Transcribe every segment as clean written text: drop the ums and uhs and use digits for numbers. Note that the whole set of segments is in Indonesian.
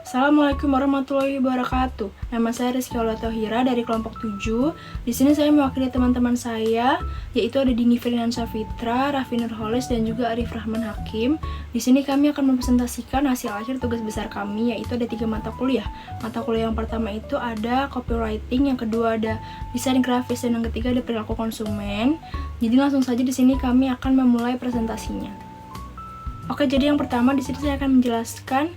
Assalamualaikum warahmatullahi wabarakatuh. Nama saya Rizky Aulatohira dari kelompok 7. Di sini saya mewakili teman-teman saya, yaitu ada Dini Firyansyah Fitra, Raffi Nurholis, dan juga Arif Rahman Hakim. Di sini kami akan mempresentasikan hasil akhir tugas besar kami, yaitu ada 3 mata kuliah. Mata kuliah yang pertama itu ada copywriting, yang kedua ada desain grafis, dan yang ketiga ada perilaku konsumen. Jadi langsung saja di sini kami akan memulai presentasinya. Oke, jadi yang pertama di sini saya akan menjelaskan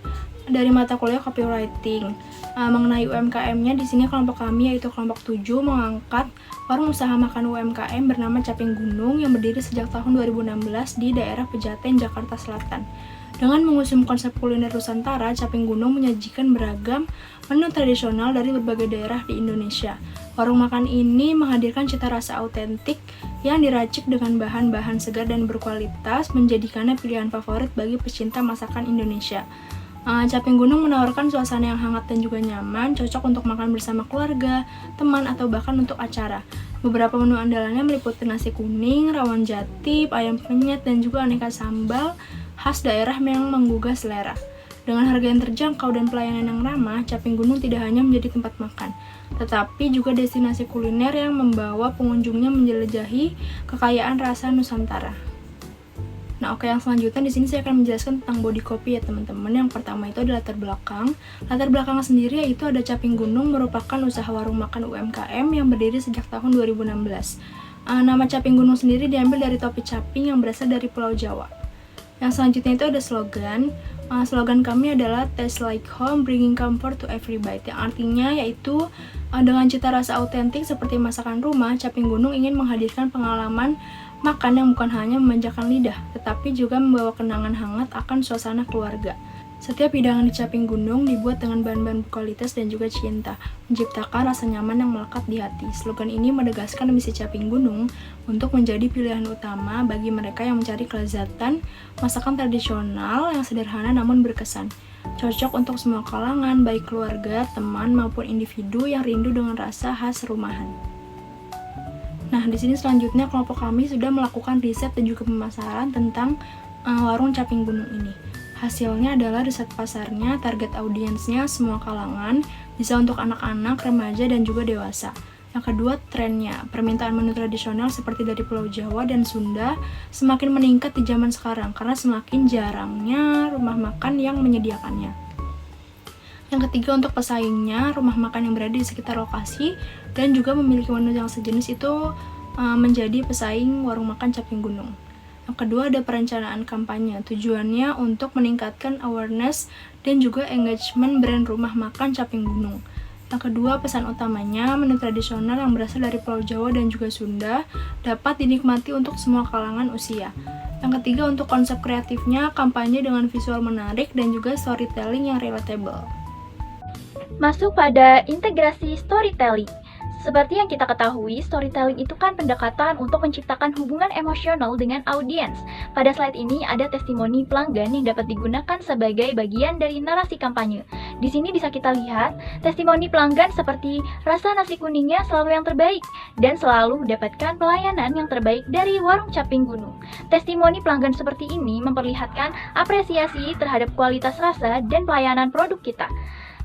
dari mata kuliah copywriting mengenai UMKM-nya. Di sini kelompok kami yaitu kelompok 7 mengangkat warung usaha makan UMKM bernama Caping Gunung yang berdiri sejak tahun 2016 di daerah Pejaten, Jakarta Selatan. Dengan mengusung konsep kuliner Nusantara, Caping Gunung menyajikan beragam menu tradisional dari berbagai daerah di Indonesia. Warung makan ini menghadirkan cita rasa autentik yang diracik dengan bahan-bahan segar dan berkualitas, menjadikannya pilihan favorit bagi pecinta masakan Indonesia. Caping Gunung menawarkan suasana yang hangat dan juga nyaman, cocok untuk makan bersama keluarga, teman, atau bahkan untuk acara. Beberapa menu andalannya meliputi nasi kuning, rawon jati, ayam penyet, dan juga aneka sambal khas daerah yang menggugah selera. Dengan harga yang terjangkau dan pelayanan yang ramah, Caping Gunung tidak hanya menjadi tempat makan, tetapi juga destinasi kuliner yang membawa pengunjungnya menjelajahi kekayaan rasa Nusantara. Nah, oke, yang selanjutnya di sini saya akan menjelaskan tentang body copy ya teman-teman. Yang pertama itu ada latar belakang. Latar belakang sendiri yaitu ada Caping Gunung merupakan usaha warung makan UMKM yang berdiri sejak tahun 2016. Nama Caping Gunung sendiri diambil dari topi caping yang berasal dari Pulau Jawa. Yang selanjutnya itu ada slogan. Slogan kami adalah Taste Like Home, Bringing Comfort to Every Bite. Yang artinya yaitu dengan cita rasa autentik seperti masakan rumah, Caping Gunung ingin menghadirkan pengalaman makan yang bukan hanya memanjakan lidah, tetapi juga membawa kenangan hangat akan suasana keluarga. Setiap hidangan di Caping Gunung dibuat dengan bahan-bahan berkualitas dan juga cinta, menciptakan rasa nyaman yang melekat di hati. Slogan ini menegaskan misi Caping Gunung untuk menjadi pilihan utama bagi mereka yang mencari kelezatan masakan tradisional yang sederhana namun berkesan. Cocok untuk semua kalangan, baik keluarga, teman, maupun individu yang rindu dengan rasa khas rumahan. Nah, di sini selanjutnya kelompok kami sudah melakukan riset dan juga pemasaran tentang warung Caping Gunung ini. Hasilnya adalah riset pasarnya, target audiensnya semua kalangan, bisa untuk anak-anak, remaja, dan juga dewasa. Yang kedua, trennya. Permintaan menu tradisional seperti dari Pulau Jawa dan Sunda semakin meningkat di zaman sekarang karena semakin jarangnya rumah makan yang menyediakannya. Yang ketiga, untuk pesaingnya, rumah makan yang berada di sekitar lokasi dan juga memiliki menu yang sejenis itu menjadi pesaing warung makan Caping Gunung. Yang kedua, ada perencanaan kampanye. Tujuannya untuk meningkatkan awareness dan juga engagement brand rumah makan Caping Gunung. Yang kedua, pesan utamanya, menu tradisional yang berasal dari Pulau Jawa dan juga Sunda dapat dinikmati untuk semua kalangan usia. Yang ketiga, untuk konsep kreatifnya, kampanye dengan visual menarik dan juga storytelling yang relatable. Masuk pada integrasi storytelling. Seperti yang kita ketahui, storytelling itu kan pendekatan untuk menciptakan hubungan emosional dengan audiens. Pada slide ini ada testimoni pelanggan yang dapat digunakan sebagai bagian dari narasi kampanye. Di sini bisa kita lihat testimoni pelanggan seperti rasa nasi kuningnya selalu yang terbaik dan selalu mendapatkan pelayanan yang terbaik dari warung Caping Gunung. Testimoni pelanggan seperti ini memperlihatkan apresiasi terhadap kualitas rasa dan pelayanan produk kita.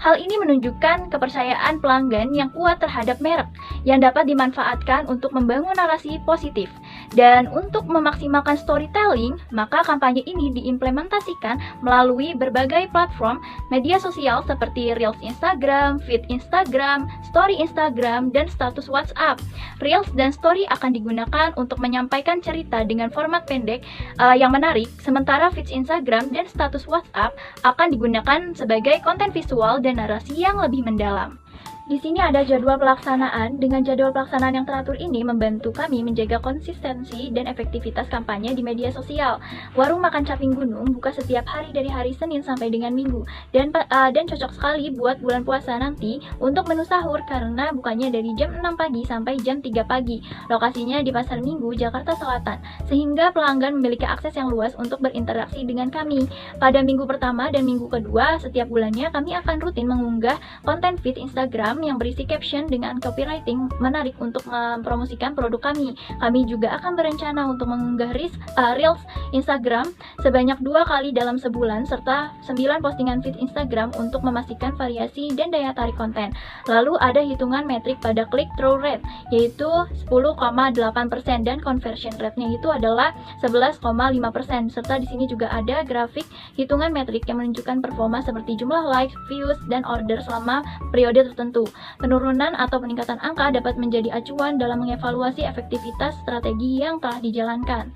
Hal ini menunjukkan kepercayaan pelanggan yang kuat terhadap merek yang dapat dimanfaatkan untuk membangun narasi positif. Dan untuk memaksimalkan storytelling, maka kampanye ini diimplementasikan melalui berbagai platform media sosial seperti Reels Instagram, Feed Instagram, Story Instagram, dan status WhatsApp. Reels dan Story akan digunakan untuk menyampaikan cerita dengan format pendek yang menarik, sementara Feed Instagram dan status WhatsApp akan digunakan sebagai konten visual dan narasi yang lebih mendalam. Di sini ada jadwal pelaksanaan. Dengan jadwal pelaksanaan yang teratur ini membantu kami menjaga konsistensi dan efektivitas kampanye di media sosial. Warung makan Caping Gunung buka setiap hari dari hari Senin sampai dengan Minggu dan cocok sekali buat bulan puasa nanti untuk menu sahur karena bukanya dari jam 6 pagi sampai jam 3 pagi. Lokasinya di Pasar Minggu, Jakarta Selatan, sehingga pelanggan memiliki akses yang luas untuk berinteraksi dengan kami. Pada minggu pertama dan minggu kedua setiap bulannya kami akan rutin mengunggah konten feed Instagram yang berisi caption dengan copywriting menarik untuk mempromosikan produk kami. Kami juga akan berencana untuk mengunggah Reels Instagram sebanyak 2 kali dalam sebulan serta 9 postingan feed Instagram untuk memastikan variasi dan daya tarik konten. Lalu ada hitungan metrik pada click-through rate yaitu 10,8% dan conversion rate-nya itu adalah 11,5%, serta di sini juga ada grafik hitungan metrik yang menunjukkan performa seperti jumlah like, views, dan order selama periode tertentu. Penurunan atau peningkatan angka dapat menjadi acuan dalam mengevaluasi efektivitas strategi yang telah dijalankan.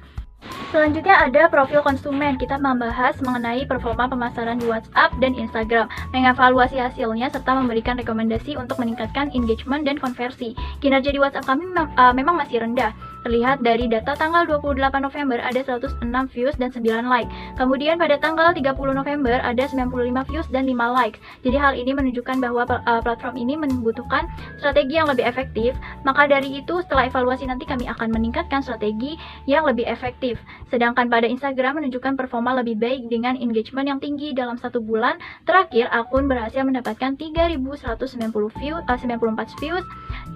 Selanjutnya ada profil konsumen. Kita membahas mengenai performa pemasaran di WhatsApp dan Instagram, mengevaluasi hasilnya serta memberikan rekomendasi untuk meningkatkan engagement dan konversi. Kinerja di WhatsApp kami memang masih rendah. Terlihat dari data tanggal 28 November ada 106 views dan 9 like. Kemudian pada tanggal 30 November ada 95 views dan 5 like. Jadi hal ini menunjukkan bahwa platform ini membutuhkan strategi yang lebih efektif. Maka dari itu setelah evaluasi nanti kami akan meningkatkan strategi yang lebih efektif. Sedangkan pada Instagram menunjukkan performa lebih baik dengan engagement yang tinggi dalam 1 bulan. Terakhir akun berhasil mendapatkan 3.194 views,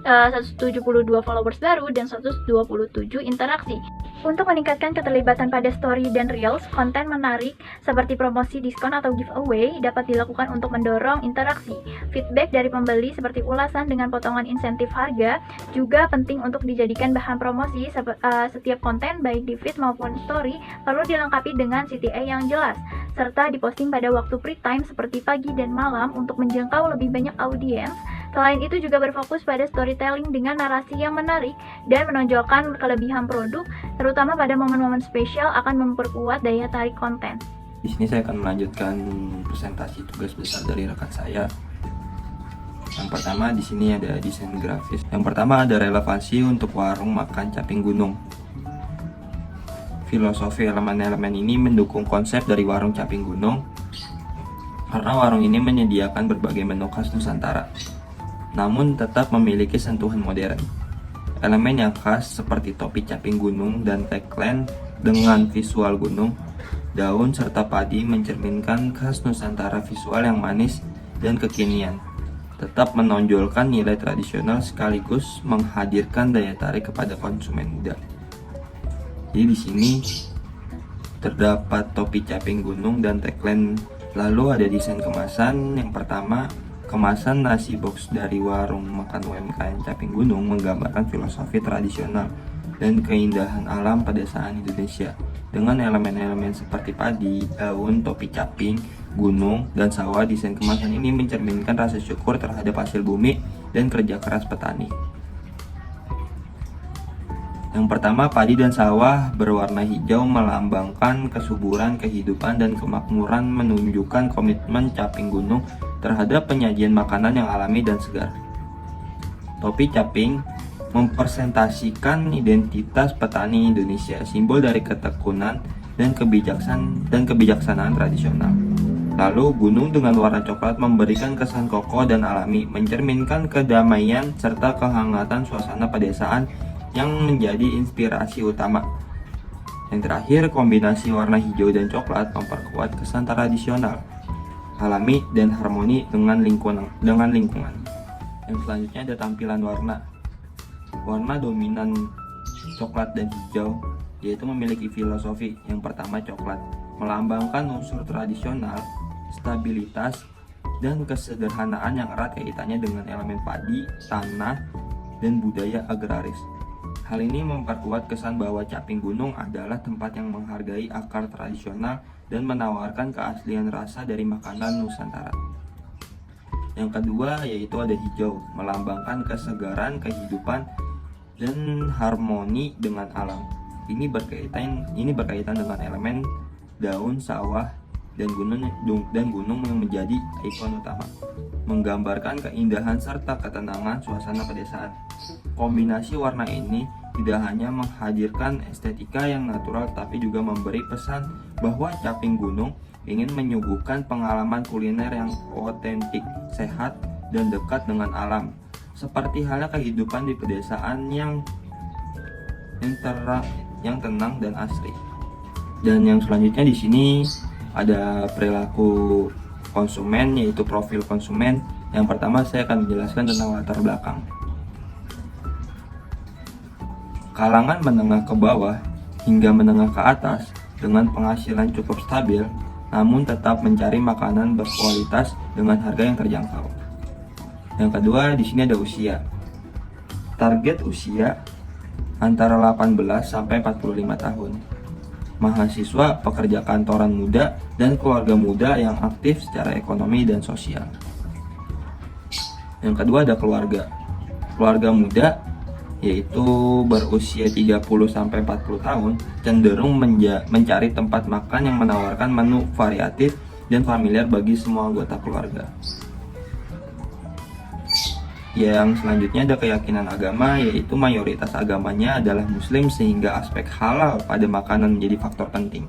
172 followers baru dan 127 interaksi. Untuk meningkatkan keterlibatan pada story dan reels, konten menarik seperti promosi, diskon, atau giveaway dapat dilakukan untuk mendorong interaksi. Feedback dari pembeli seperti ulasan dengan potongan insentif harga juga penting untuk dijadikan bahan promosi. Setiap konten baik di feed maupun story perlu dilengkapi dengan CTA yang jelas, serta diposting pada waktu free time seperti pagi dan malam untuk menjangkau lebih banyak audiens. Selain itu juga berfokus pada storytelling dengan narasi yang menarik dan menonjolkan kelebihan produk, terutama pada momen-momen spesial akan memperkuat daya tarik konten. Di sini saya akan melanjutkan presentasi tugas besar dari rekan saya. Yang pertama di sini ada desain grafis. Yang pertama ada relevansi untuk warung makan Caping Gunung. Filosofi elemen-elemen ini mendukung konsep dari warung Caping Gunung karena warung ini menyediakan berbagai menu khas Nusantara, namun tetap memiliki sentuhan modern. Elemen yang khas seperti topi caping gunung dan tagline dengan visual gunung, daun, serta padi mencerminkan khas Nusantara visual yang manis dan kekinian, tetap menonjolkan nilai tradisional sekaligus menghadirkan daya tarik kepada konsumen muda. Jadi di sini terdapat topi caping gunung dan tagline. Lalu ada desain kemasan. Yang pertama, kemasan nasi box dari warung makan UMKM Caping Gunung menggambarkan filosofi tradisional dan keindahan alam pedesaan Indonesia dengan elemen-elemen seperti padi, daun, topi caping, gunung, dan sawah. Desain kemasan ini mencerminkan rasa syukur terhadap hasil bumi dan kerja keras petani. Yang pertama, padi dan sawah berwarna hijau melambangkan kesuburan kehidupan dan kemakmuran, menunjukkan komitmen Caping Gunung terhadap penyajian makanan yang alami dan segar. Topi caping mempresentasikan identitas petani Indonesia, simbol dari ketekunan dan kebijaksanaan tradisional. Lalu gunung dengan warna coklat memberikan kesan kokoh dan alami, mencerminkan kedamaian serta kehangatan suasana pedesaan yang menjadi inspirasi utama. Yang terakhir, kombinasi warna hijau dan coklat memperkuat kesan tradisional, alami, dan harmoni dengan lingkungan. Yang selanjutnya ada tampilan warna. Warna dominan coklat dan hijau yaitu memiliki filosofi. Yang pertama, coklat melambangkan unsur tradisional, stabilitas, dan kesederhanaan yang erat kaitannya dengan elemen padi, tanah, dan budaya agraris. Hal ini memperkuat kesan bahwa Caping Gunung adalah tempat yang menghargai akar tradisional dan menawarkan keaslian rasa dari makanan Nusantara. Yang kedua yaitu ada hijau, melambangkan kesegaran, kehidupan, dan harmoni dengan alam. Ini berkaitan dengan elemen daun, sawah, dan gunung yang menjadi ikon utama, menggambarkan keindahan serta ketenangan suasana pedesaan. Kombinasi warna ini tidak hanya menghadirkan estetika yang natural, tapi juga memberi pesan bahwa Caping Gunung ingin menyuguhkan pengalaman kuliner yang otentik, sehat, dan dekat dengan alam, seperti halnya kehidupan di pedesaan yang tenang dan asri. Dan yang selanjutnya di sini ada perilaku konsumen, yaitu profil konsumen. Yang pertama saya akan menjelaskan tentang latar belakang. Kalangan menengah ke bawah hingga menengah ke atas dengan penghasilan cukup stabil, namun tetap mencari makanan berkualitas dengan harga yang terjangkau. Yang kedua, di sini ada usia. Target usia antara 18 sampai 45 tahun. Mahasiswa, pekerja kantoran muda, dan keluarga muda yang aktif secara ekonomi dan sosial. Yang kedua ada keluarga. Keluarga muda yaitu berusia 30 sampai 40 tahun cenderung mencari tempat makan yang menawarkan menu variatif dan familiar bagi semua anggota keluarga. Yang selanjutnya ada keyakinan agama, yaitu mayoritas agamanya adalah muslim sehingga aspek halal pada makanan menjadi faktor penting.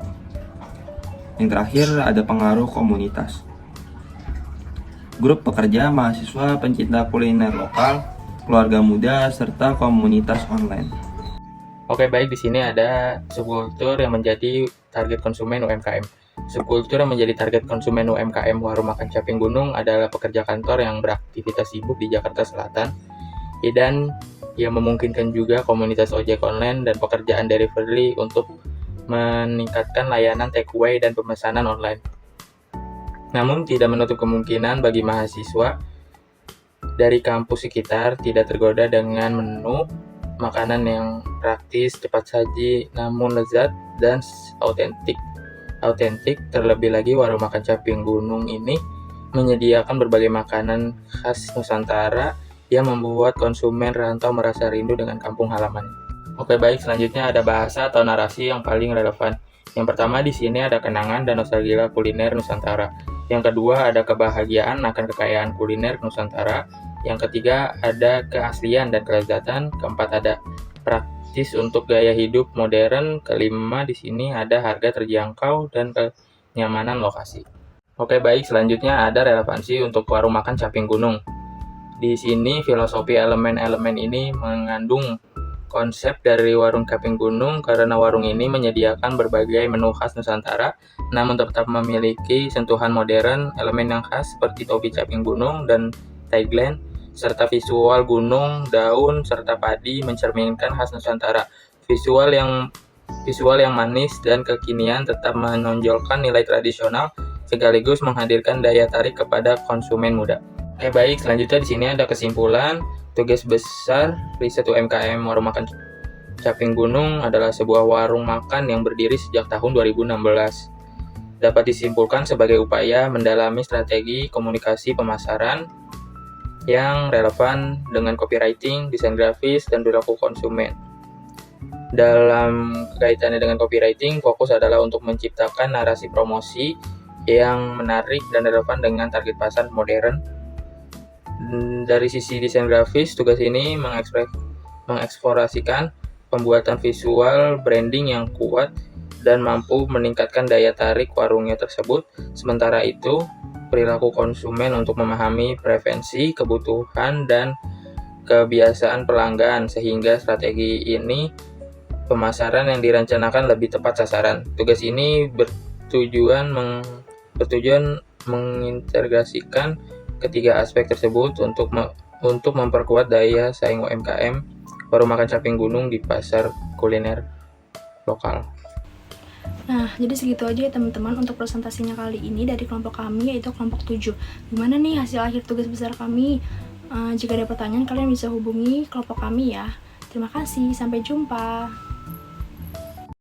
Yang terakhir ada pengaruh komunitas. Grup pekerja, mahasiswa, pencinta kuliner lokal, keluarga muda, serta komunitas online. Oke, baik, di sini ada subkultur yang menjadi target konsumen UMKM. Subkultur yang menjadi target konsumen UMKM warung makan Caping Gunung adalah pekerja kantor yang beraktivitas sibuk di Jakarta Selatan dan yang memungkinkan juga komunitas ojek online dan pekerjaan delivery untuk meningkatkan layanan takeaway dan pemesanan online. Namun tidak menutup kemungkinan bagi mahasiswa dari kampus sekitar tidak tergoda dengan menu makanan yang praktis, cepat saji, namun lezat dan autentik. Terlebih lagi warung makan Caping Gunung ini menyediakan berbagai makanan khas Nusantara yang membuat konsumen rantau merasa rindu dengan kampung halaman. Oke, baik, selanjutnya ada bahasa atau narasi yang paling relevan. Yang pertama di sini ada kenangan dan nostalgia kuliner Nusantara. Yang kedua ada kebahagiaan akan kekayaan kuliner Nusantara. Yang ketiga ada keaslian dan kelezatan. Keempat ada praktis untuk gaya hidup modern. Kelima di sini ada harga terjangkau dan kenyamanan lokasi. Oke, baik, selanjutnya ada relevansi untuk warung makan Caping Gunung. Di sini filosofi elemen-elemen ini mengandung konsep dari warung Caping Gunung karena warung ini menyediakan berbagai menu khas Nusantara namun tetap memiliki sentuhan modern, elemen yang khas seperti topi Caping Gunung dan tagline, serta visual gunung, daun, serta padi mencerminkan khas Nusantara. Visual yang manis dan kekinian tetap menonjolkan nilai tradisional sekaligus menghadirkan daya tarik kepada konsumen muda. Oke, baik, selanjutnya di sini ada kesimpulan. Tugas besar riset UMKM warung makan Caping Gunung adalah sebuah warung makan yang berdiri sejak tahun 2016. Dapat disimpulkan sebagai upaya mendalami strategi komunikasi pemasaran yang relevan dengan copywriting, desain grafis, dan perilaku konsumen. Dalam kaitannya dengan copywriting, fokus adalah untuk menciptakan narasi promosi yang menarik dan relevan dengan target pasar modern. Dari sisi desain grafis, tugas ini mengeksplorasikan pembuatan visual branding yang kuat dan mampu meningkatkan daya tarik warungnya tersebut. Sementara itu, perilaku konsumen untuk memahami preferensi, kebutuhan, dan kebiasaan pelanggan sehingga strategi ini pemasaran yang direncanakan lebih tepat sasaran. Tugas ini bertujuan mengintegrasikan ketiga aspek tersebut untuk memperkuat daya saing UMKM warung makan Caping Gunung di pasar kuliner lokal. Nah, jadi segitu aja ya teman-teman untuk presentasinya kali ini dari kelompok kami, yaitu kelompok 7. Gimana nih hasil akhir tugas besar kami? Jika ada pertanyaan, kalian bisa hubungi kelompok kami ya. Terima kasih, sampai jumpa.